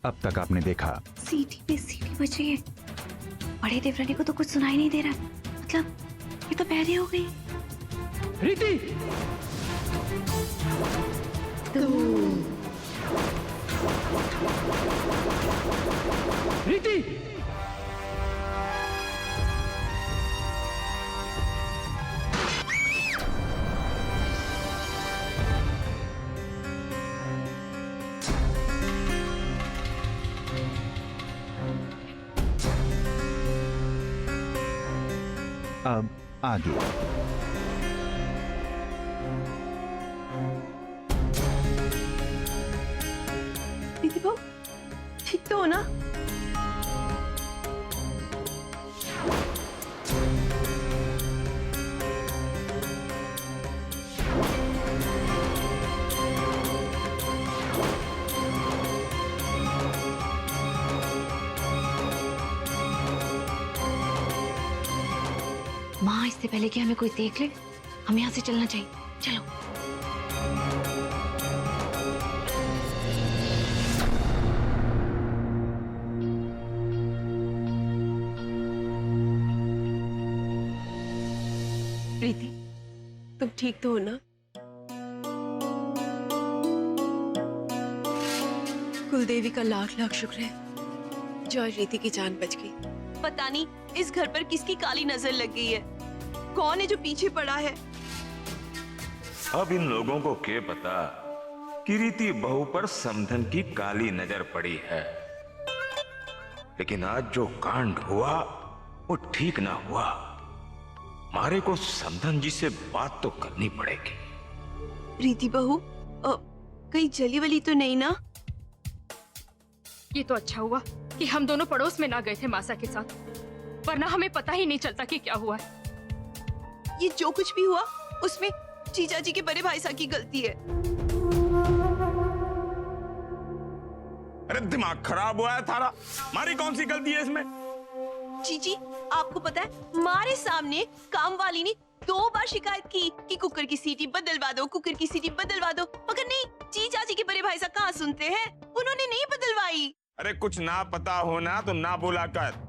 अब तक आपने देखा। सीटी पे सीटी बज रही है। बड़े देवरानी को तो कुछ सुनाई नहीं दे रहा, मतलब ये तो पहले हो गई। रीति, रीति, अब आगे। दीदी बहू ठीक तो हो ना? माँ, इससे पहले कि हमें कोई देख ले, हमें यहाँ से चलना चाहिए। चलो। प्रीति, तुम ठीक तो हो ना? कुलदेवी का लाख लाख शुक्र है जो आज रीति की जान बच गई। पता नहीं इस घर पर किसकी काली नजर लग गई है, कौन है जो पीछे पड़ा है। अब इन लोगों को क्या पता कि रीति बहू पर समधन की काली नजर पड़ी है। लेकिन आज जो कांड हुआ वो ठीक ना हुआ। मारे को समधन जी से बात तो करनी पड़ेगी। रीति बहू, कहीं जली वली तो नहीं ना? ये तो अच्छा हुआ कि हम दोनों पड़ोस में ना गए थे मासा के साथ, वरना हमें पता ही नहीं चलता कि क्या हुआ है। ये जो कुछ भी हुआ उसमें जीजा जी के बड़े भाई साहब की गलती है। अरे दिमाग खराब हुआ है थारा, मारी कौन सी गलती है इसमें? जीजी, आपको पता है हमारे सामने काम वाली ने 2 बार शिकायत की कि कुकर की सीटी बदलवा दो, कुकर की सीटी बदलवा दो, मगर नहीं, जीजा जी के बड़े भाई साहब कहाँ सुनते हैं, उन्होंने नहीं बदलवाई। अरे कुछ ना पता होना तो ना बोला कर।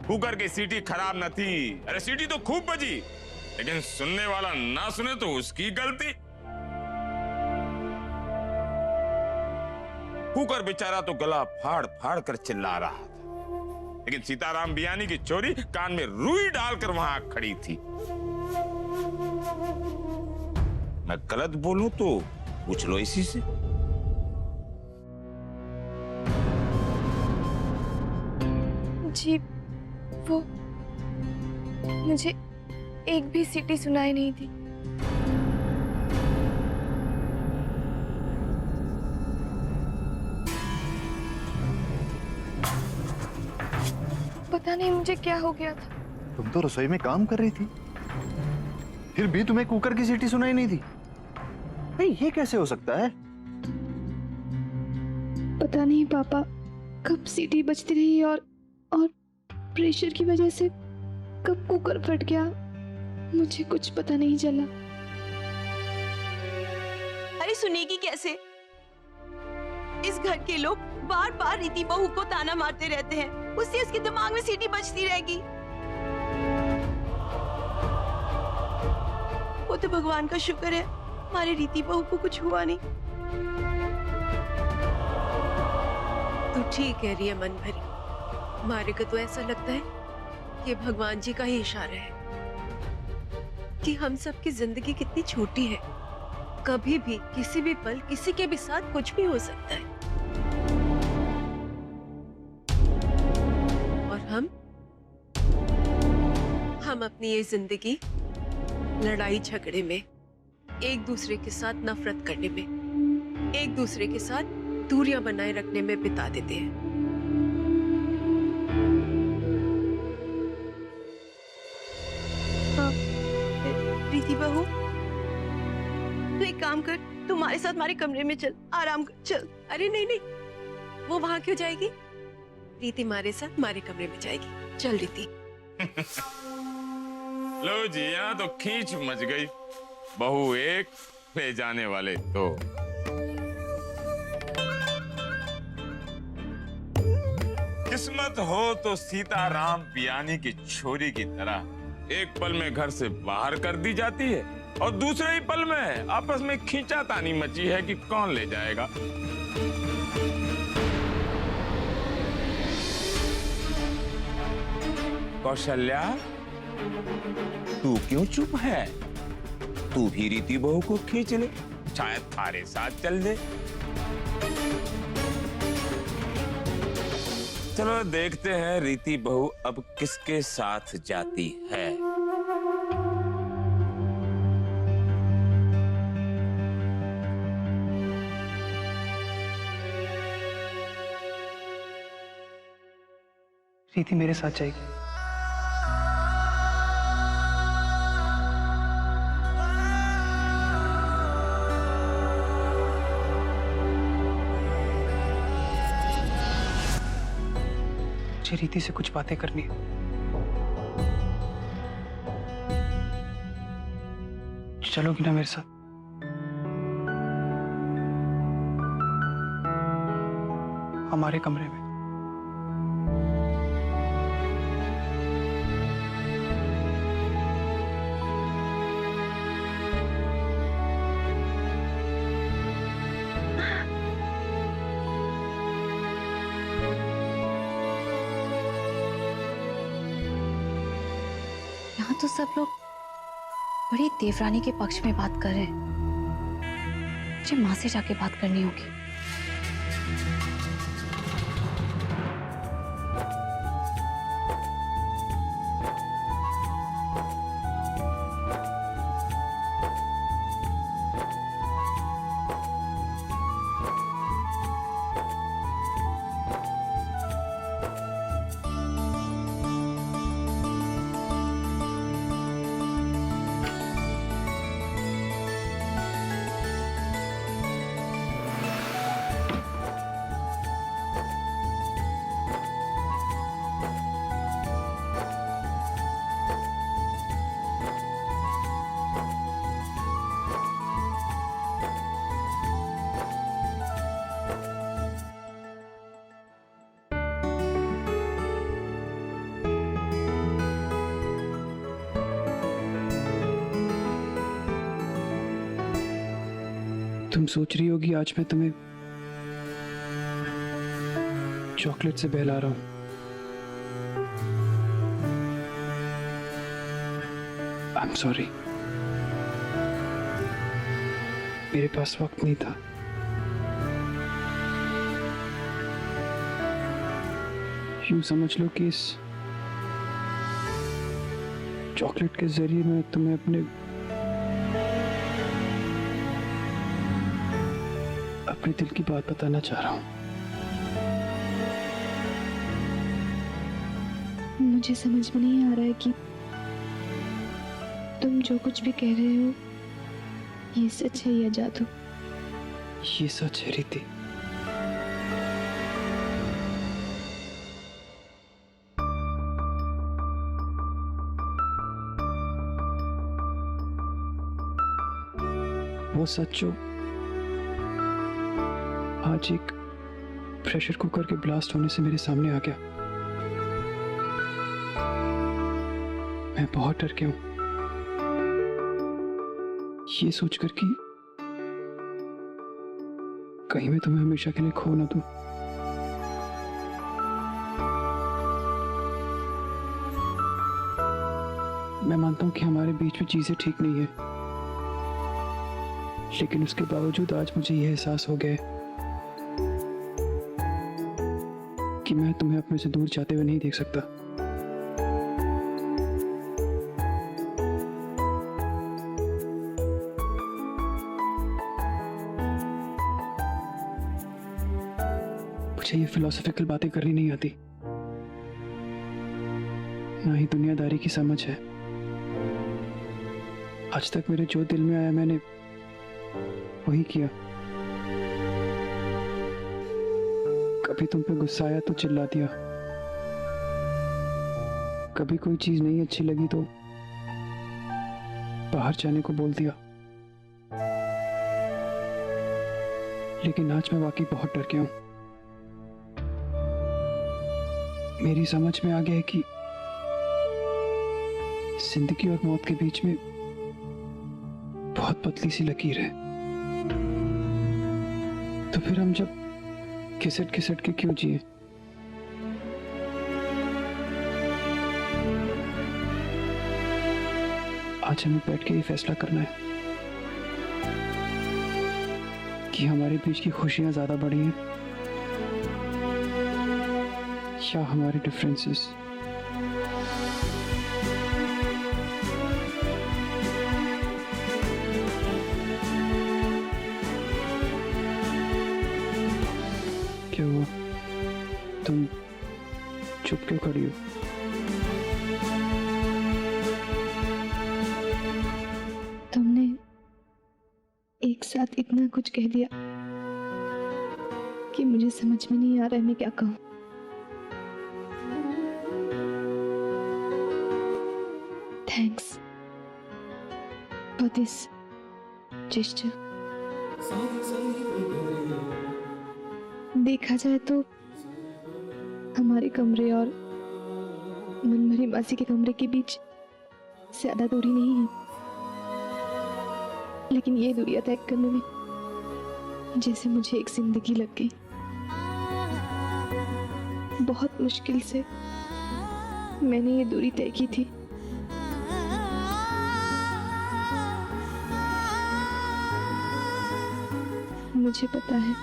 कुकर की सीटी खराब न थी, अरे सीटी तो खूब बजी, लेकिन सुनने वाला ना सुने तो उसकी गलती। कुकर बेचारा तो गला फाड़ फाड़ कर चिल्ला रहा था, लेकिन सीताराम बियानी की चोरी कान में रुई डालकर वहां खड़ी थी। मैं गलत बोलूं तो पूछ लो इसी से। जी, वो मुझे एक भी सीटी सुनाई नहीं दी। पता नहीं मुझे क्या हो गया था। तुम तो रसोई में काम कर रही थी, फिर भी तुम्हें कुकर की सीटी सुनाई नहीं दी? भाई ये कैसे हो सकता है? पता नहीं पापा कब सीटी बजती रही और प्रेशर की वजह से कब कुकर फट गया, मुझे कुछ पता नहीं चला। अरे सुनेगी कैसे? इस घर के लोग बार बार रीति बहू को ताना मारते रहते हैं, उससे उसके दिमाग में सीटी बजती रहेगी। वो तो भगवान का शुक्र है हमारे रीति बहू को कुछ हुआ नहीं। तू ठीक कह रही है मन भरी। हमारे को तो ऐसा लगता है कि भगवान जी का ही इशारा है कि हम सबकी जिंदगी कितनी छोटी है, कभी भी किसी भी पल किसी के भी साथ कुछ भी हो सकता है। और हम अपनी ये जिंदगी लड़ाई झगड़े में, एक दूसरे के साथ नफरत करने में, एक दूसरे के साथ दूरियां बनाए रखने में बिता देते हैं। रीति बहू, तू एक काम कर, तुम्हारे साथ हमारे कमरे में चल, आराम कर, चल। अरे नहीं नहीं, वो वहां क्यों जाएगी? रीति हमारे साथ हमारे कमरे में जाएगी। चल रीति। लो जी, यहाँ तो खींच मच गई। बहू एक, ले जाने वाले दो। किस्मत हो तो सीताराम पियानी की छोरी की तरह एक पल में घर से बाहर कर दी जाती है और दूसरे ही पल में आपस में खींचातानी मची है कि कौन ले जाएगा। कौशल्या, तू क्यों चुप है? तू भी रीति बहू को खींच ले, शायद थारे साथ चल दे। चलो देखते हैं रीति बहू अब किसके साथ जाती है। रीति मेरे साथ जाएगी। मुझे रीति से कुछ बातें करनी है। चलोगी ना मेरे साथ? हमारे कमरे में। यहाँ तो सब लोग बड़ी देवरानी के पक्ष में बात कर रहे हैं। मुझे माँ से जाके बात करनी होगी। तुम सोच रही होगी आज मैं तुम्हें चॉकलेट से बहला रहा हूं। आई एम सॉरी, मेरे पास वक्त नहीं था। यूं समझ लो कि इस चॉकलेट के जरिए मैं तुम्हें अपने दिल की बात बताना चाह रहा हूं। मुझे समझ में नहीं आ रहा है कि तुम जो कुछ भी कह रहे हो ये सच है या जादू। ये सच है रीति। वो सच जो आज एक प्रेशर कुकर के ब्लास्ट होने से मेरे सामने आ गया। मैं बहुत डर गया हूं, ये सोचकर कि कहीं मैं तुम्हें हमेशा के लिए खो ना दूं। मैं मानता हूं कि हमारे बीच में चीजें ठीक नहीं है, लेकिन उसके बावजूद आज मुझे यह एहसास हो गया है कि मैं तुम्हें अपने से दूर जाते हुए नहीं देख सकता। मुझे ये फिलोसॉफिकल बातें करनी नहीं आती, ना ही दुनियादारी की समझ है। आज तक मेरे जो दिल में आया मैंने वही किया। कभी तुम पे गुस्सा आया तो चिल्ला दिया, कभी कोई चीज नहीं अच्छी लगी तो बाहर जाने को बोल दिया। लेकिन आज मैं वाकई बहुत डर गया हूं। मेरी समझ में आ गया है कि जिंदगी और मौत के बीच में बहुत पतली सी लकीर है। तो फिर हम जब घिसट घिसट के क्यों जिए? आज हमें बैठ के ये फैसला करना है कि हमारे बीच की खुशियां ज्यादा बड़ी हैं या हमारे डिफरेंसेस। क्या हुआ? तुम चुप क्यों खड़ी हो? तुमने एक साथ इतना कुछ कह दिया कि मुझे समझ में नहीं आ रहा है मैं क्या कहूं। Thanks for this gesture. देखा जाए तो हमारे कमरे और मनभरी मासी के कमरे के बीच ज्यादा दूरी नहीं है, लेकिन ये दूरियां तय करने में जैसे मुझे एक जिंदगी लग गई। बहुत मुश्किल से मैंने ये दूरी तय की थी। मुझे पता है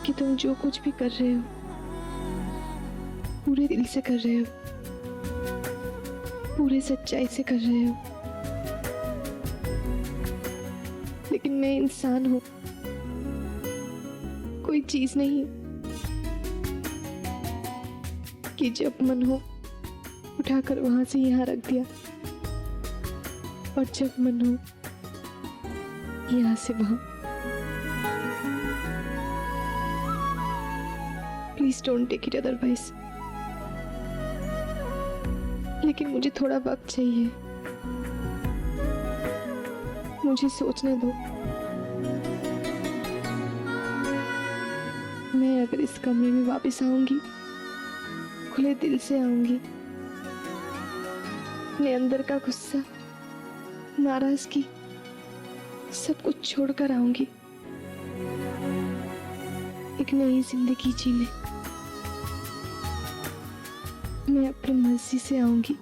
कि तुम जो कुछ भी कर रहे हो पूरे दिल से कर रहे हो, पूरे सच्चाई से कर रहे हो। लेकिन मैं इंसान हूं, कोई चीज नहीं कि जब मन हो उठाकर वहां से यहां रख दिया और जब मन हो यहां से वहां। Please don't take it otherwise. लेकिन मुझे थोड़ा वक्त चाहिए, मुझे सोचने दो। मैं अगर इस कमरे में वापस आऊंगी, खुले दिल से आऊंगी, अपने अंदर का गुस्सा, नाराजगी सब कुछ छोड़कर आऊंगी एक नई जिंदगी जीने। मैं अपनी मर्जी से आऊंगी,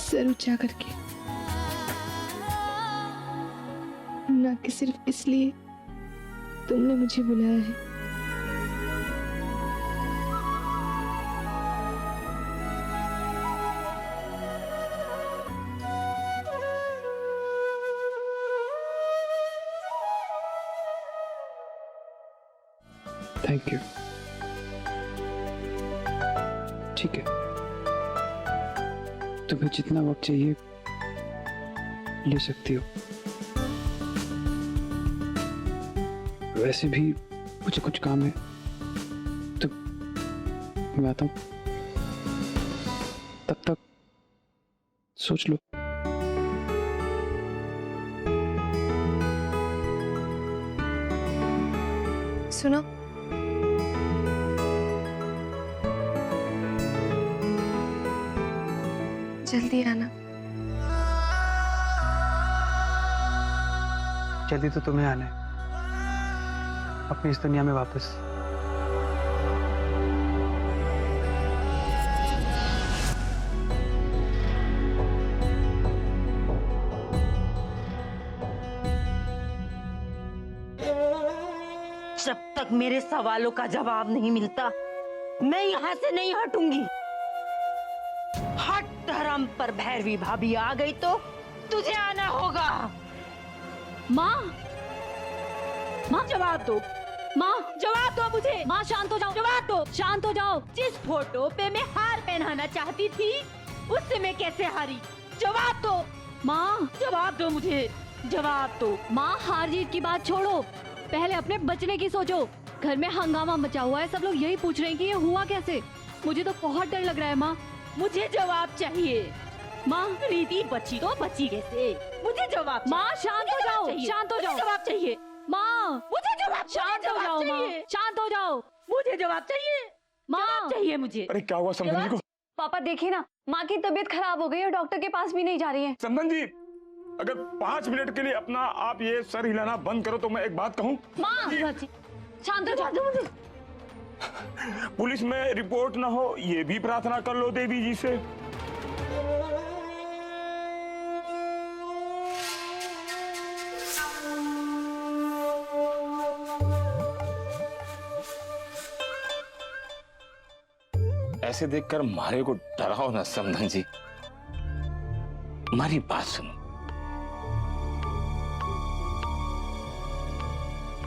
सर ऊंचा करके, ना कि सिर्फ इसलिए तुमने मुझे बुलाया है। Thank you. ठीक है, तुम्हें जितना वक्त चाहिए ले सकती हो। वैसे भी मुझे कुछ काम है तो मैं आता हूँ। तब तक सोच लो। सुनो, जल्दी आना। जल्दी तो तुम्हें आना है अपनी इस दुनिया में वापस। जब तक मेरे सवालों का जवाब नहीं मिलता मैं यहाँ से नहीं हटूंगी। हट धर्म पर भैरवी भाभी आ गई तो तुझे आना होगा। माँ, माँ जवाब दो, माँ, जवाब दो मुझे। माँ शांत हो जाओ, जवाब दो, शांत हो जाओ। जिस फोटो पे मैं हार पहनाना चाहती थी उससे मैं कैसे हारी? जवाब दो माँ, जवाब दो मुझे, जवाब दो। माँ हार जीत की बात छोड़ो, पहले अपने बचने की सोचो। घर में हंगामा मचा हुआ है, सब लोग यही पूछ रहे हैं कि ये हुआ कैसे। मुझे तो बहुत डर लग रहा है माँ। मुझे जवाब चाहिए। माँ, रीति बची तो बची कैसे? मुझे जवाब चाहिए। माँ शांत हो जाओ, शांत हो जाओ। जवाब चाहिए माँ, मुझे जवाब, शांत हो जाओ माँ, शांत हो जाओ। मुझे जवाब चाहिए, माँ जवाब चाहिए मुझे। अरे क्या हुआ समधन जी को? पापा देखिए ना, माँ की तबीयत खराब हो गई और डॉक्टर के पास भी नहीं जा रही है। समधन जी, अगर 5 मिनट के लिए अपना आप ये सर हिलाना बंद करो तो मैं एक बात कहूँ। माँ शांत हो जाओ। पुलिस में रिपोर्ट ना हो ये भी प्रार्थना कर लो देवी जी से। ऐसे देखकर मारे को डराओ ना समधन जी, हमारी बात सुनो।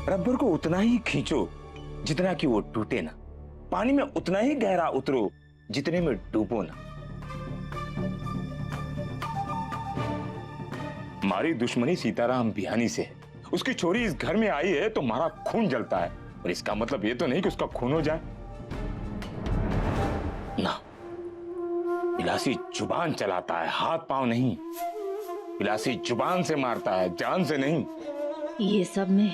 रबर को उतना ही खींचो जितना कि वो टूटे ना, पानी में उतना ही गहरा उतरो जितने में डूबो ना। हमारी दुश्मनी सीताराम बिहानी से है, उसकी छोरी इस घर में आई है तो हमारा खून जलता है, और इसका मतलब ये तो नहीं कि उसका खून हो जाए ना। विलासी जुबान चलाता है, हाथ पांव नहीं। विलासी जुबान से मारता है, जान से नहीं। ये सब मैं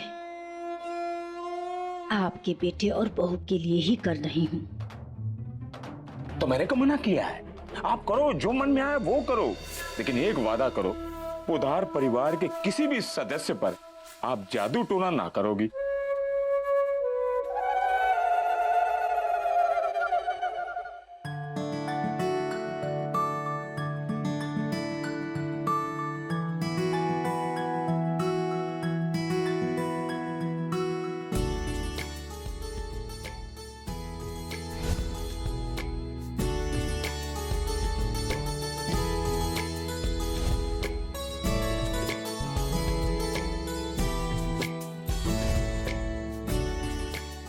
आपके बेटे और बहू के लिए ही कर रही हूँ। तो मैंने को मना किया है, आप करो जो मन में आए वो करो, लेकिन एक वादा करो, उधार परिवार के किसी भी सदस्य पर आप जादू टोना ना करोगी।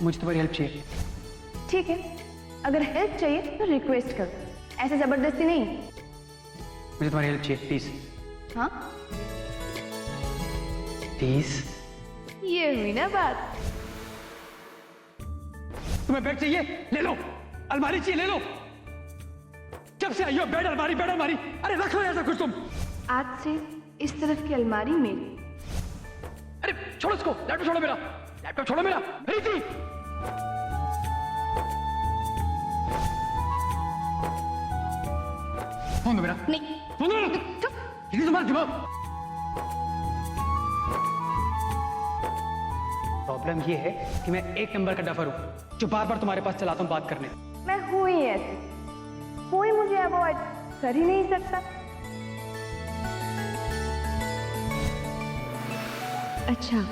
मुझे तुम्हारी हेल्प चाहिए। ठीक है, अगर हेल्प चाहिए तो रिक्वेस्ट करो, ऐसे जबरदस्ती नहीं। मुझे तुम्हारी हेल्प चाहिए प्लीज। हाँ, प्लीज। ये हुई ना बात। तुम्हें बेड चाहिए, ले लो। अलमारी चाहिए, ले लो। जब से आई हो बेड अलमारी, बेड अलमारी। अरे रख लो ऐसा कुछ तुम। आज से इस तरफ की अलमारी मेरी। अरे छोड़ो इसको, लैपटॉप छोड़ो मेरा, लैपटॉप छोड़ो मेरा। प्रीति, फोन दो मेरा। नहीं, फोन दो मेरा। ये तुम्हारा दिमाग। प्रॉब्लम ये है कि मैं एक नंबर का डफर हूं जो बार बार तुम्हारे पास चलाता हूं बात करने। मैं हूं ही ऐसी, कोई मुझे अवॉइड कर ही नहीं सकता। अच्छा,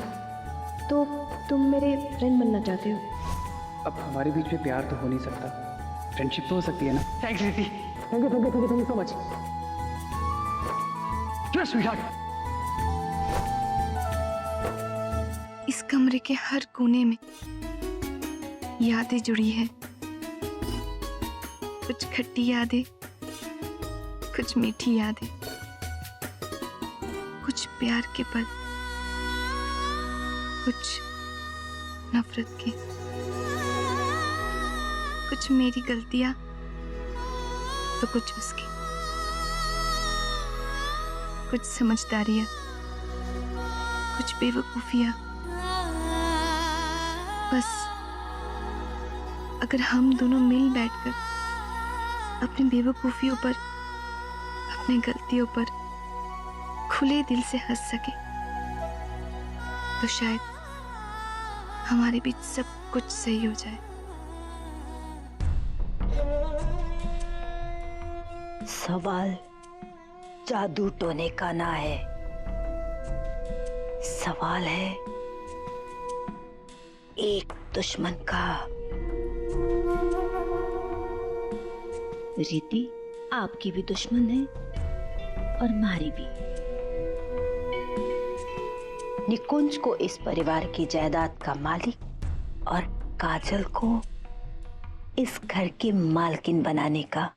तो तुम मेरे फ्रेंड बनना चाहते हो? अब हमारे बीच में प्यार तो हो नहीं सकता, फ्रेंडशिप तो हो सकती है ना। थैंक्स रीति, thank you so much. Yes sweetheart. इस कमरे के हर कोने में यादें जुड़ी है, कुछ खट्टी यादें, कुछ मीठी यादें, कुछ प्यार के पल, कुछ नफरत के, कुछ मेरी गलतियां तो कुछ उसकी, कुछ समझदारियां, कुछ बेवकूफियां। बस अगर हम दोनों मिल बैठकर अपनी बेवकूफियों पर, अपनी गलतियों पर खुले दिल से हंस सके तो शायद हमारे बीच सब कुछ सही हो जाए। सवाल जादू टोने का ना है, सवाल है एक दुश्मन का। रीति आपकी भी दुश्मन है और हमारी भी। निकुंज को इस परिवार की जायदाद का मालिक और काजल को इस घर की मालकिन बनाने का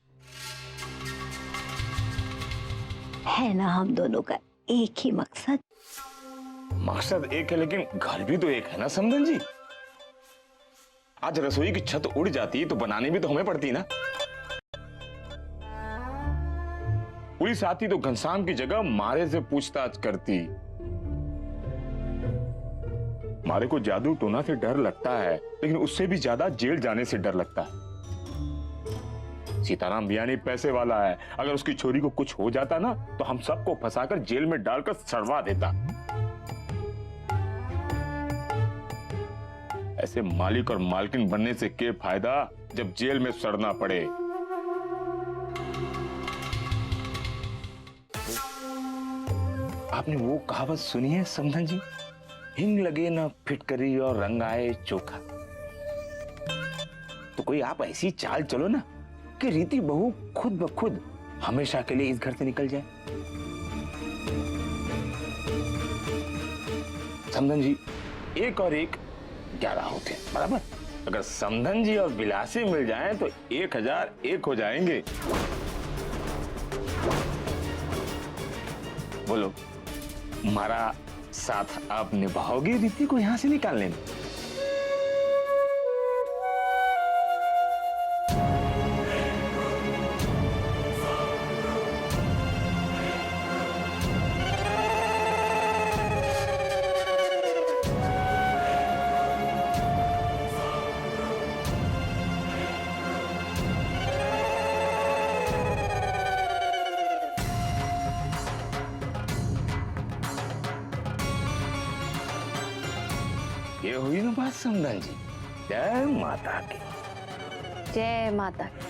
है ना। हम दोनों का एक ही मकसद। मकसद एक है लेकिन घर भी तो एक है ना समधन जी। आज रसोई की छत उड़ जाती तो बनानी भी तो हमें पड़ती ना। पुलिस आती तो घनश्याम की जगह मारे से पूछताछ करती। मारे को जादू टोना से डर लगता है, लेकिन उससे भी ज्यादा जेल जाने से डर लगता है। सीताराम बियानी पैसे वाला है, अगर उसकी छोरी को कुछ हो जाता ना तो हम सबको फंसाकर जेल में डालकर सड़वा देता। ऐसे मालिक और मालकिन बनने से क्या फायदा जब जेल में सड़ना पड़े। आपने वो कहावत सुनी है समधन जी, हिंग लगे ना फिटकरी और रंग आए चोखा। तो कोई आप ऐसी चाल चलो ना कि रीति बहू खुद ब खुद हमेशा के लिए इस घर से निकल जाए। समधन जी 1 और 1 11 होते हैं, बराबर। अगर समधन जी और बिलासी मिल जाएं तो 1001 हो जाएंगे। बोलो, हमारा साथ आप निभाओगे रीति को यहां से निकालने में? ये हुई ना बात समधन जी। जय माता की। जय माता की।